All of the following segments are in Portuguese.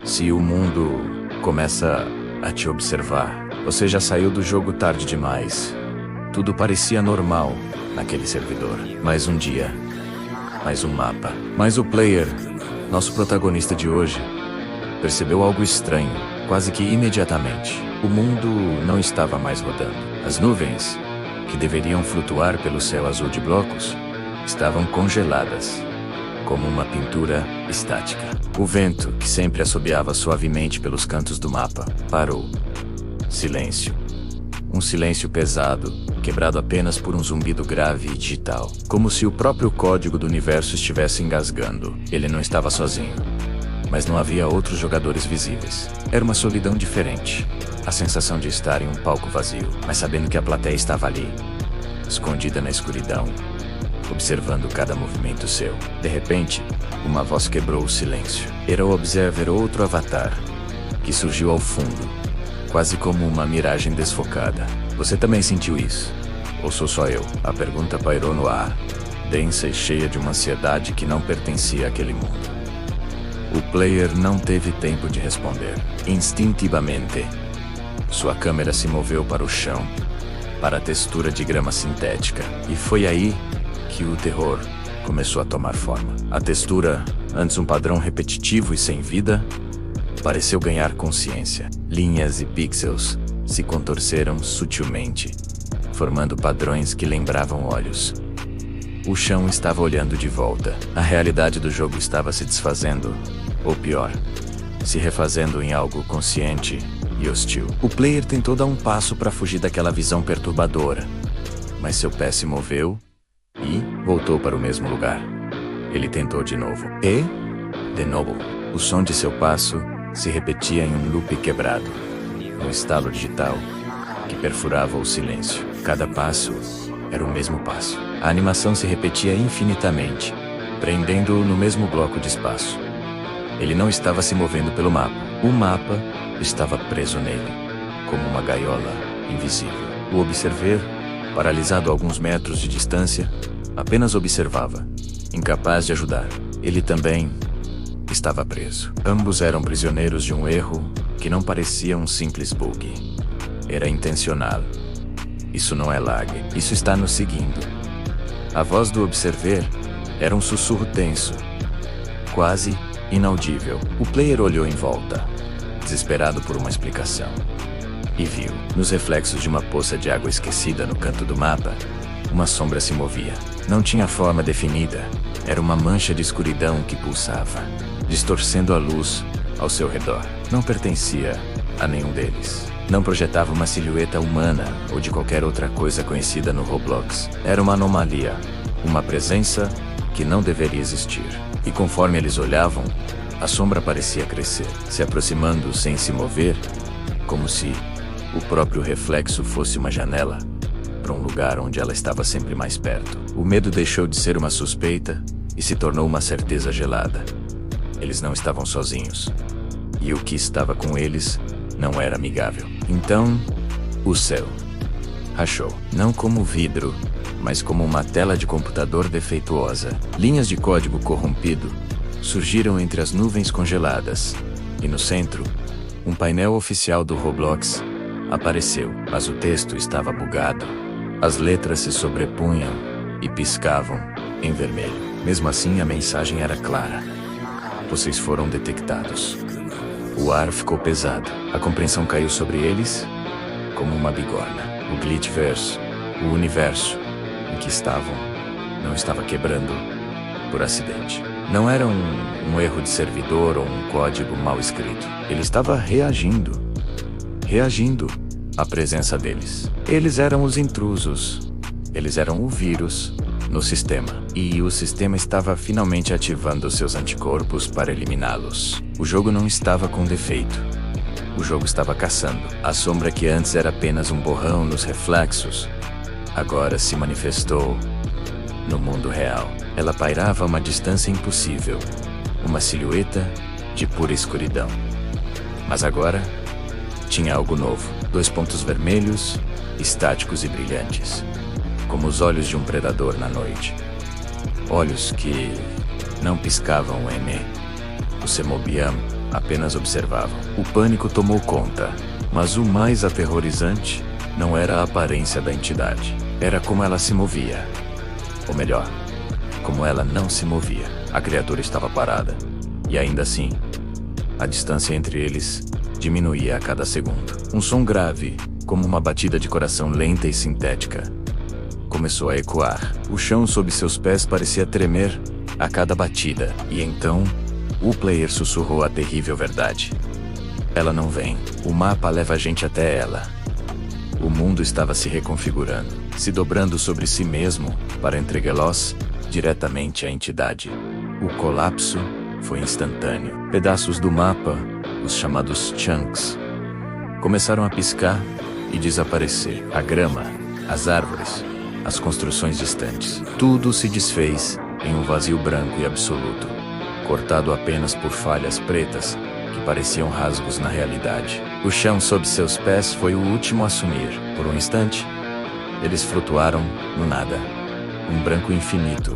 Se o mundo começa a te observar, você já saiu do jogo tarde demais. Tudo parecia normal naquele servidor. Mais um dia, mais um mapa. Mas o player, nosso protagonista de hoje, percebeu algo estranho, quase que imediatamente. O mundo não estava mais rodando. As nuvens, que deveriam flutuar pelo céu azul de blocos, estavam congeladas, como uma pintura estática. O vento, que sempre assobiava suavemente pelos cantos do mapa, parou. Silêncio. Um silêncio pesado, quebrado apenas por um zumbido grave e digital, como se o próprio código do universo estivesse engasgando. Ele não estava sozinho, mas não havia outros jogadores visíveis. Era uma solidão diferente. A sensação de estar em um palco vazio, mas sabendo que a plateia estava ali, escondida na escuridão, observando cada movimento seu. De repente, uma voz quebrou o silêncio. Era o Observer, outro avatar, que surgiu ao fundo, quase como uma miragem desfocada. Você também sentiu isso? Ou sou só eu? A pergunta pairou no ar, densa e cheia de uma ansiedade que não pertencia àquele mundo. O player não teve tempo de responder. Instintivamente, sua câmera se moveu para o chão, para a textura de grama sintética. E foi aí que o terror começou a tomar forma. A textura, antes um padrão repetitivo e sem vida, pareceu ganhar consciência. Linhas e pixels se contorceram sutilmente, formando padrões que lembravam olhos. O chão estava olhando de volta. A realidade do jogo estava se desfazendo, ou pior, se refazendo em algo consciente e hostil. O player tentou dar um passo para fugir daquela visão perturbadora, mas seu pé se moveu e voltou para o mesmo lugar. Ele tentou de novo. E, de novo, o som de seu passo se repetia em um loop quebrado, um estalo digital que perfurava o silêncio. Cada passo era o mesmo passo. A animação se repetia infinitamente, prendendo-o no mesmo bloco de espaço. Ele não estava se movendo pelo mapa. O mapa estava preso nele, como uma gaiola invisível. O Observer, paralisado a alguns metros de distância, apenas observava, incapaz de ajudar. Ele também estava preso. Ambos eram prisioneiros de um erro que não parecia um simples bug. Era intencional. Isso não é lag. Isso está nos seguindo. A voz do Observer era um sussurro tenso, quase inaudível. O player olhou em volta, desesperado por uma explicação, e viu, nos reflexos de uma poça de água esquecida no canto do mapa, uma sombra se movia. Não tinha forma definida. Era uma mancha de escuridão que pulsava, distorcendo a luz ao seu redor. Não pertencia a nenhum deles. Não projetava uma silhueta humana ou de qualquer outra coisa conhecida no Roblox. Era uma anomalia, uma presença que não deveria existir. E conforme eles olhavam, a sombra parecia crescer, se aproximando sem se mover, como se o próprio reflexo fosse uma janela para um lugar onde ela estava sempre mais perto. O medo deixou de ser uma suspeita e se tornou uma certeza gelada. Eles não estavam sozinhos. E o que estava com eles não era amigável. Então, o céu rachou. Não como vidro, mas como uma tela de computador defeituosa. Linhas de código corrompido surgiram entre as nuvens congeladas. E no centro, um painel oficial do Roblox apareceu. Mas o texto estava bugado. As letras se sobrepunham e piscavam em vermelho. Mesmo assim, a mensagem era clara. Vocês foram detectados. O ar ficou pesado. A compreensão caiu sobre eles como uma bigorna. O Glitchverse, o universo em que estavam, não estava quebrando por acidente. Não era um erro de servidor ou um código mal escrito. Ele estava reagindo à presença deles. Eles eram os intrusos. Eles eram o vírus no sistema. E o sistema estava finalmente ativando seus anticorpos para eliminá-los. O jogo não estava com defeito. O jogo estava caçando. A sombra que antes era apenas um borrão nos reflexos, agora se manifestou no mundo real. Ela pairava a uma distância impossível, uma silhueta de pura escuridão. Mas agora tinha algo novo. 2 pontos vermelhos, estáticos e brilhantes, como os olhos de um predador na noite. Olhos que não piscavam, o Semobian apenas observavam. O pânico tomou conta, mas o mais aterrorizante não era a aparência da entidade. Era como ela se movia. Ou melhor, como ela não se movia. A criatura estava parada. E ainda assim, a distância entre eles diminuía a cada segundo. Um som grave, como uma batida de coração lenta e sintética, começou a ecoar. O chão sob seus pés parecia tremer a cada batida. E então, o player sussurrou a terrível verdade. Ela não vem. O mapa leva a gente até ela. O mundo estava se reconfigurando, se dobrando sobre si mesmo para entregá-los diretamente à entidade. O colapso foi instantâneo. Pedaços do mapa, os chamados chunks, começaram a piscar e desaparecer. A grama, as árvores, as construções distantes. Tudo se desfez em um vazio branco e absoluto, cortado apenas por falhas pretas que pareciam rasgos na realidade. O chão sob seus pés foi o último a sumir. Por um instante, eles flutuaram no nada. Um branco infinito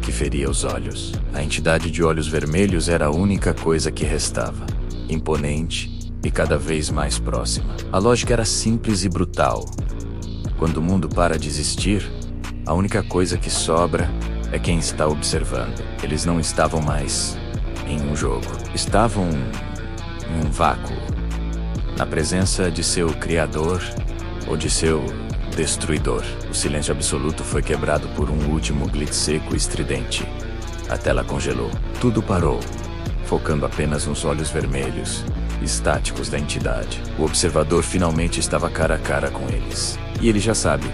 que feria os olhos. A entidade de olhos vermelhos era a única coisa que restava, imponente e cada vez mais próxima. A lógica era simples e brutal. Quando o mundo para de existir, a única coisa que sobra é quem está observando. Eles não estavam mais em um jogo. Estavam em um vácuo, na presença de seu criador ou de seu destruidor. O silêncio absoluto foi quebrado por um último glitch seco e estridente. A tela congelou. Tudo parou, focando apenas nos olhos vermelhos, estáticos da entidade. O observador finalmente estava cara a cara com eles. E ele já sabe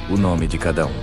o nome de cada um.